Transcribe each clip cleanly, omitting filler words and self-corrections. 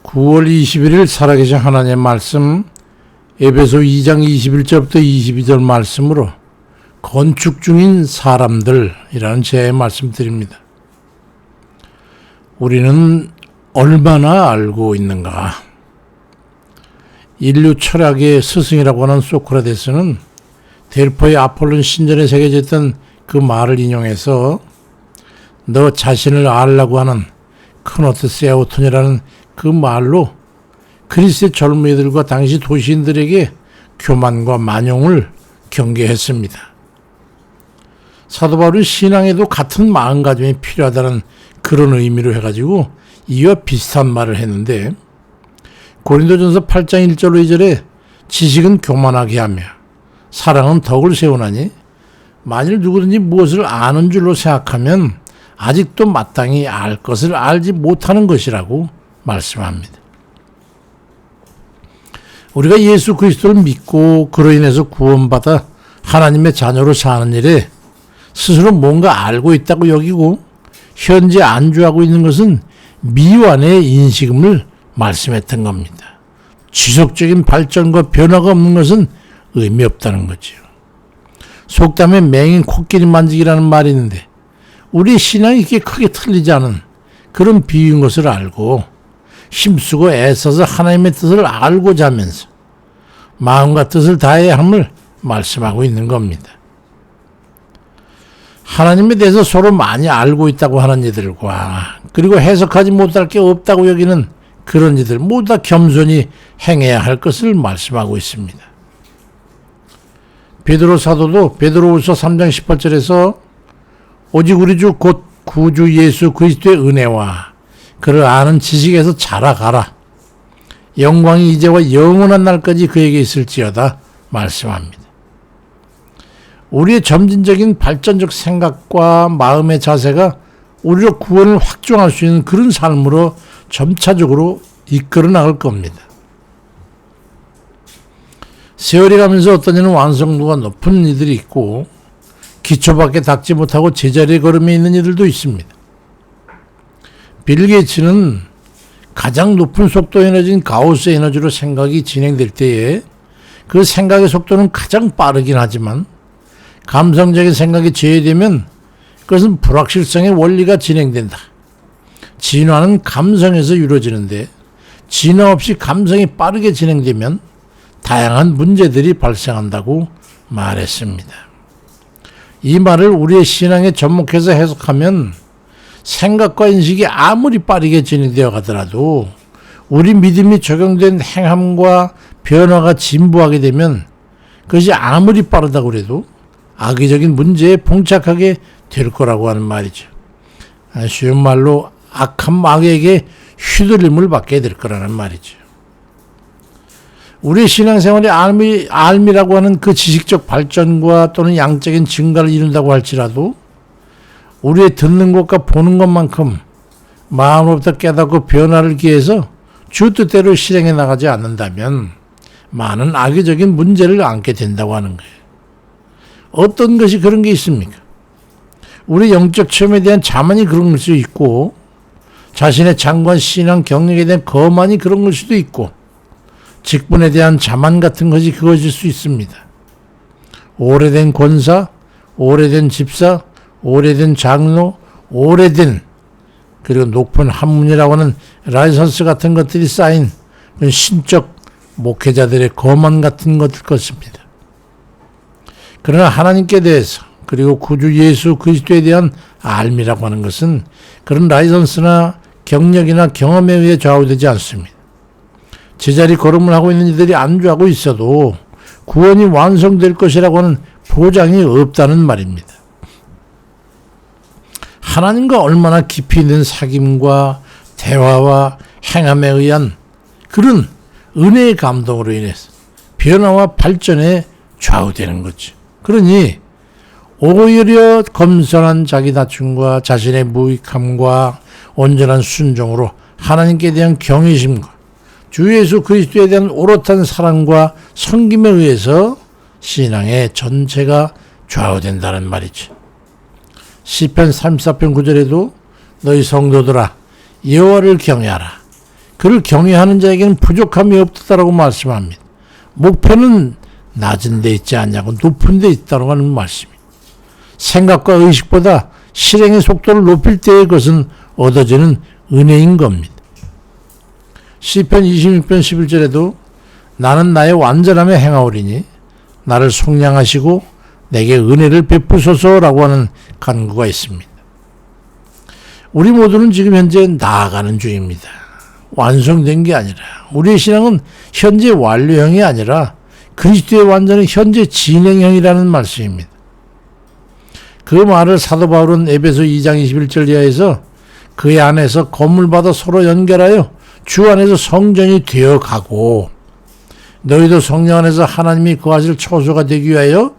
9월 21일 살아계신 하나님의 말씀 에베소 2장 21절부터 22절 말씀으로 건축 중인 사람들이라는 제 말씀 드립니다. 우리는 얼마나 알고 있는가? 인류 철학의 스승이라고 하는 소크라테스는 델포의 아폴론 신전에 새겨져 있던 그 말을 인용해서 너 자신을 알라고 하는 크노트 세오톤이라는 그 말로 그리스의 젊은이들과 당시 도시인들에게 교만과 만용을 경계했습니다. 사도 바울은 신앙에도 같은 마음가짐이 필요하다는 그런 의미로 해가지고 이와 비슷한 말을 했는데 고린도전서 8장 1절로 2절에 지식은 교만하게 하며 사랑은 덕을 세우나니 만일 누구든지 무엇을 아는 줄로 생각하면 아직도 마땅히 알 것을 알지 못하는 것이라고 말씀합니다. 우리가 예수 그리스도를 믿고 그로 인해서 구원받아 하나님의 자녀로 사는 일에 스스로 뭔가 알고 있다고 여기고 현재 안주하고 있는 것은 미완의 인식임을 말씀했던 겁니다. 지속적인 발전과 변화가 없는 것은 의미 없다는 거죠. 속담에 맹인 코끼리 만지기라는 말이 있는데 우리 신앙이 이렇게 크게 틀리지 않은 그런 비유인 것을 알고 힘쓰고 애써서 하나님의 뜻을 알고자 하면서 마음과 뜻을 다해야 함을 말씀하고 있는 겁니다. 하나님에 대해서 서로 많이 알고 있다고 하는 이들과 그리고 해석하지 못할 게 없다고 여기는 그런 이들 모두 다 겸손히 행해야 할 것을 말씀하고 있습니다. 베드로 사도도 베드로후서 3장 18절에서 오직 우리 주 곧 구주 예수 그리스도의 은혜와 그를 아는 지식에서 자라가라. 영광이 이제와 영원한 날까지 그에게 있을지어다 말씀합니다. 우리의 점진적인 발전적 생각과 마음의 자세가 우리로 구원을 확정할 수 있는 그런 삶으로 점차적으로 이끌어 나갈 겁니다. 세월이 가면서 어떤 이는 완성도가 높은 이들이 있고 기초밖에 닦지 못하고 제자리에 걸음에 있는 이들도 있습니다. 빌 게이츠는 가장 높은 속도의 에너지인 가우스 에너지로 생각이 진행될 때에 그 생각의 속도는 가장 빠르긴 하지만 감성적인 생각이 제외되면 그것은 불확실성의 원리가 진행된다. 진화는 감성에서 이루어지는데 진화 없이 감성이 빠르게 진행되면 다양한 문제들이 발생한다고 말했습니다. 이 말을 우리의 신앙에 접목해서 해석하면 생각과 인식이 아무리 빠르게 진행되어 가더라도 우리 믿음이 적용된 행함과 변화가 진부하게 되면 그것이 아무리 빠르다고 해도 악의적인 문제에 봉착하게 될 거라고 하는 말이죠. 쉬운 말로 악한 마귀에게 휘둘림을 받게 될 거라는 말이죠. 우리 신앙생활의 알미라고 하는 그 지식적 발전과 또는 양적인 증가를 이룬다고 할지라도 우리의 듣는 것과 보는 것만큼 마음으로부터 깨닫고 변화를 기해서 주 뜻대로 실행해 나가지 않는다면 많은 악의적인 문제를 안게 된다고 하는 거예요. 어떤 것이 그런 게 있습니까? 우리 영적 체험에 대한 자만이 그런 걸 수도 있고 자신의 장관 신앙 경력에 대한 거만이 그런 걸 수도 있고 직분에 대한 자만 같은 것이 그것일 수 있습니다. 오래된 권사, 오래된 집사, 오래된 장로, 오래된 그리고 높은 학문이라고 하는 라이선스 같은 것들이 쌓인 신적 목회자들의 거만 같은 것일 것입니다. 그러나 하나님께 대해서 그리고 구주 예수 그리스도에 대한 알미라고 하는 것은 그런 라이선스나 경력이나 경험에 의해 좌우되지 않습니다. 제자리 걸음을 하고 있는 이들이 안주하고 있어도 구원이 완성될 것이라고 하는 보장이 없다는 말입니다. 하나님과 얼마나 깊이 있는 사귐과 대화와 행함에 의한 그런 은혜의 감동으로 인해서 변화와 발전에 좌우되는 거죠. 그러니 오히려 겸손한 자기 낮춤과 자신의 무익함과 온전한 순종으로 하나님께 대한 경외심과 주 예수 그리스도에 대한 오롯한 사랑과 섬김에 의해서 신앙의 전체가 좌우된다는 말이죠. 시편 34편 9절에도 너희 성도들아 여호와를 경외하라. 그를 경외하는 자에게는 부족함이 없다라고 말씀합니다. 목표는 낮은 데 있지 않냐고 높은 데 있다고 하는 말씀입니다. 생각과 의식보다 실행의 속도를 높일 때의 것은 얻어지는 은혜인 겁니다. 시편 26편 11절에도 나는 나의 완전함에 행하오리니 나를 속량하시고 내게 은혜를 베푸소서라고 하는 간구가 있습니다. 우리 모두는 지금 현재 나아가는 중입니다. 완성된 게 아니라 우리의 신앙은 현재 완료형이 아니라 그리스도의 완전은 현재 진행형이라는 말씀입니다. 그 말을 사도 바울은 에베소 2장 21절 이하에서 그의 안에서 건물마다 서로 연결하여 주 안에서 성전이 되어가고 너희도 성령 안에서 하나님이 거하실 처소가 되기 위하여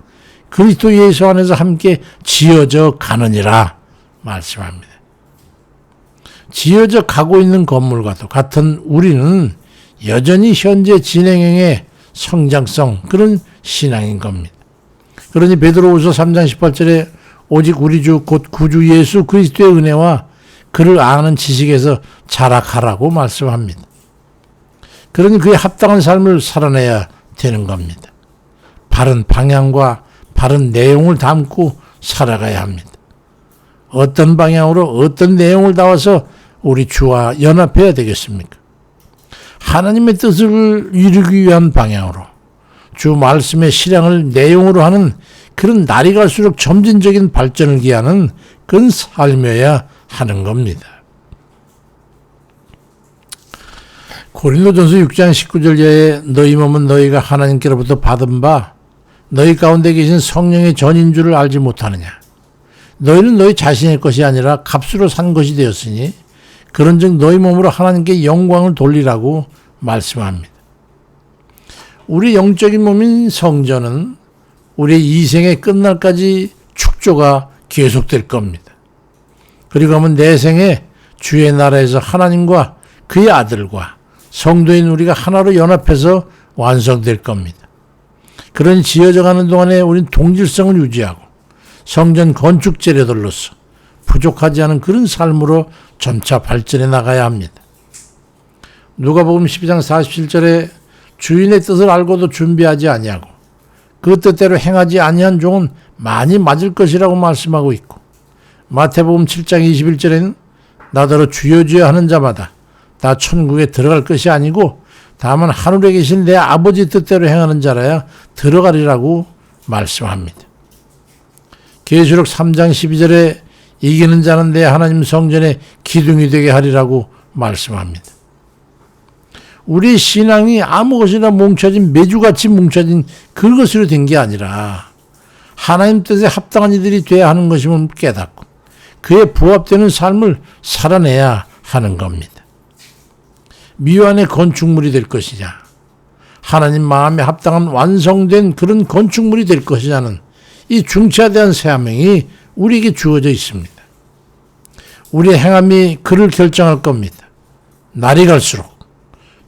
그리스도 예수 안에서 함께 지어져 가느니라 말씀합니다. 지어져 가고 있는 건물과도 같은 우리는 여전히 현재 진행형의 성장성 그런 신앙인 겁니다. 그러니 베드로후서 3장 18절에 오직 우리 주 곧 구주 예수 그리스도의 은혜와 그를 아는 지식에서 자라가라고 말씀합니다. 그러니 그에 합당한 삶을 살아내야 되는 겁니다. 바른 방향과 바른 내용을 담고 살아가야 합니다. 어떤 방향으로 어떤 내용을 담아서 우리 주와 연합해야 되겠습니까? 하나님의 뜻을 이루기 위한 방향으로 주 말씀의 실행을 내용으로 하는 그런 날이 갈수록 점진적인 발전을 기하는 그런 삶이어야 하는 겁니다. 고린도전서 6장 19절에 너희 몸은 너희가 하나님께로부터 받은 바 너희 가운데 계신 성령의 전인 줄을 알지 못하느냐. 너희는 너희 자신의 것이 아니라 값으로 산 것이 되었으니 그런즉 너희 몸으로 하나님께 영광을 돌리라고 말씀합니다. 우리 영적인 몸인 성전은 우리의 이생의 끝날까지 축조가 계속될 겁니다. 그리고 하면 내 생에 주의 나라에서 하나님과 그의 아들과 성도인 우리가 하나로 연합해서 완성될 겁니다. 그런 지어져가는 동안에 우리는 동질성을 유지하고 성전 건축 재료들로서 부족하지 않은 그런 삶으로 점차 발전해 나가야 합니다. 누가복음 12장 47절에 주인의 뜻을 알고도 준비하지 아니하고 그 뜻대로 행하지 아니한 종은 많이 맞을 것이라고 말씀하고 있고 마태복음 7장 21절에는 나더러 주여 주여 하는 자마다 다 천국에 들어갈 것이 아니고 다만 하늘에 계신 내 아버지 뜻대로 행하는 자라야 들어가리라고 말씀합니다. 계시록 3장 12절에 이기는 자는 내 하나님 성전의 기둥이 되게 하리라고 말씀합니다. 우리 신앙이 아무 것이나 뭉쳐진 매주같이 뭉쳐진 그것으로 된 게 아니라 하나님 뜻에 합당한 이들이 돼야 하는 것임을 깨닫고 그에 부합되는 삶을 살아내야 하는 겁니다. 미완의 건축물이 될 것이냐 하나님 마음에 합당한 완성된 그런 건축물이 될 것이냐는 이 중차대한 사명이 우리에게 주어져 있습니다. 우리의 행함이 그를 결정할 겁니다. 날이 갈수록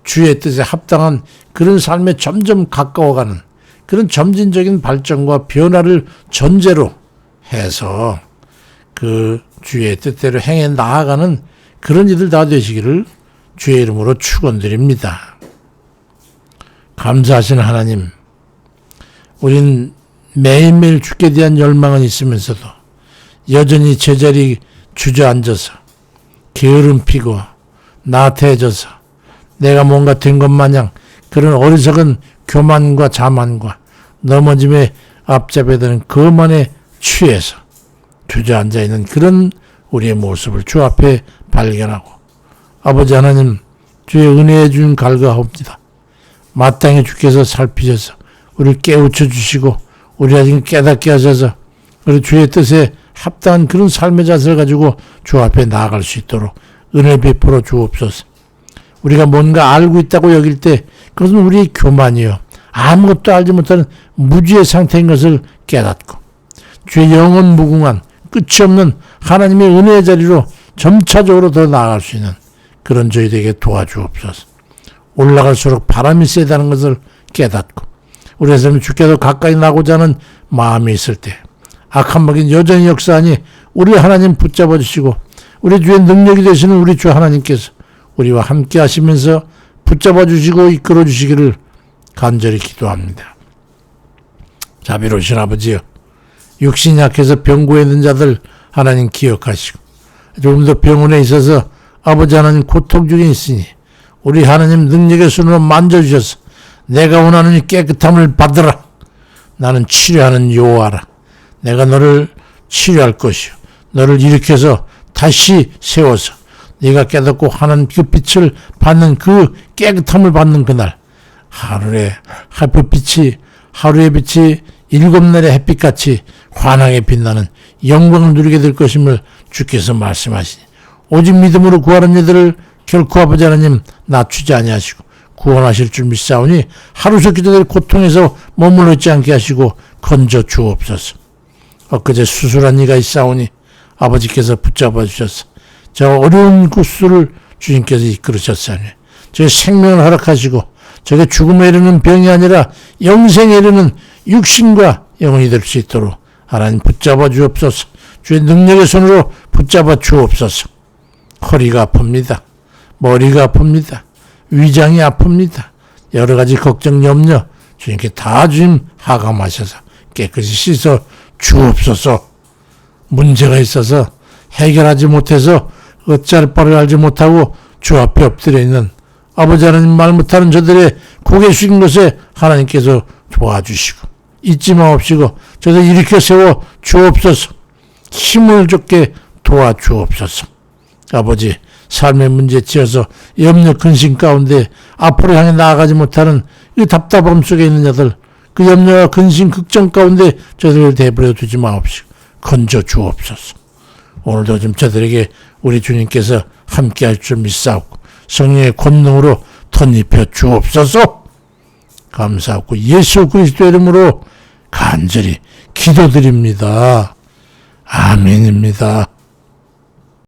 주의 뜻에 합당한 그런 삶에 점점 가까워가는 그런 점진적인 발전과 변화를 전제로 해서 그 주의 뜻대로 행해 나아가는 그런 이들 다 되시기를 주의 이름으로 축원드립니다. 감사하신 하나님, 우린 매일매일 주께 대한 열망은 있으면서도 여전히 제자리 주저앉아서 게으름 피고 나태해져서 내가 뭔가 된 것 마냥 그런 어리석은 교만과 자만과 넘어짐에 앞잡아드는 그만에 취해서 주저앉아 있는 그런 우리의 모습을 주 앞에 발견하고 아버지 하나님 주의 은혜에 준 갈가옵니다. 마땅히 주께서 살피셔서 우리를 깨우쳐 주시고 우리가 지금 깨닫게 하셔서 우리 주의 뜻에 합당한 그런 삶의 자세를 가지고 주 앞에 나아갈 수 있도록 은혜 베풀어 주옵소서. 우리가 뭔가 알고 있다고 여길 때 그것은 우리의 교만이요 아무것도 알지 못하는 무지의 상태인 것을 깨닫고 주의 영원 무궁한 끝이 없는 하나님의 은혜의 자리로 점차적으로 더 나아갈 수 있는 그런 저희들에게 도와주옵소서. 올라갈수록 바람이 세다는 것을 깨닫고 우리 삶이 주께서 가까이 나고자 하는 마음이 있을 때 악한 마귀는 여전히 역사하니 우리 하나님 붙잡아 주시고 우리 주의 능력이 되시는 우리 주 하나님께서 우리와 함께 하시면서 붙잡아 주시고 이끌어 주시기를 간절히 기도합니다. 자비로우신 아버지여, 육신이 약해서 병고에 있는 자들 하나님 기억하시고, 조금 더 병원에 있어서 아버지 하나님 고통 중에 있으니 우리 하나님 능력의 손으로 만져주셔서 내가 원하는 이 깨끗함을 받으라. 나는 치료하는 여호와라. 내가 너를 치료할 것이요, 너를 일으켜서 다시 세워서 네가 깨닫고 하나님 그 빛을 받는, 그 깨끗함을 받는 그날, 하루의 빛이 7날의 햇빛같이 환하게 빛나는 영광을 누리게 될 것임을 주께서 말씀하시니, 오직 믿음으로 구하는 이들을 결코 아버지 하나님 낮추지 아니하시고 구원하실 줄 믿사오니 하루속 기도될 고통에서 머물러 있지 않게 하시고 건져 주옵소서. 엊그제 수술한 이가 있사오니 아버지께서 붙잡아 주셔서 저 어려운 구수를 주님께서 이끌으셨사니 저 생명을 허락하시고 저게 죽음에 이르는 병이 아니라 영생에 이르는 육신과 영혼이 될 수 있도록 하나님 붙잡아 주옵소서. 주의 능력의 손으로 붙잡아 주옵소서. 허리가 아픕니다. 머리가 아픕니다. 위장이 아픕니다. 여러 가지 걱정, 염려 주님께 다 주님 하감하셔서 깨끗이 씻어 주옵소서. 문제가 있어서 해결하지 못해서 어찌할 바를 알지 못하고 주 앞에 엎드려 있는 아버지 하나님 말 못하는 저들의 고개 숙인 것에 하나님께서 도와주시고 잊지 마옵시고 저들 일으켜 세워 주옵소서. 힘을 줬게 도와주옵소서. 아버지, 삶의 문제에 치여서 염려 근심 가운데 앞으로 향해 나아가지 못하는 이 답답함 속에 있는 자들, 그 염려와 근심 걱정 가운데 저들을 내버려 두지 마옵시고 건져 주옵소서. 오늘도 좀 저들에게 우리 주님께서 함께 할 줄 믿사옵고 성령의 권능으로 덧입혀 주옵소서. 감사하고 예수 그리스도의 이름으로 간절히 기도드립니다. 아멘입니다.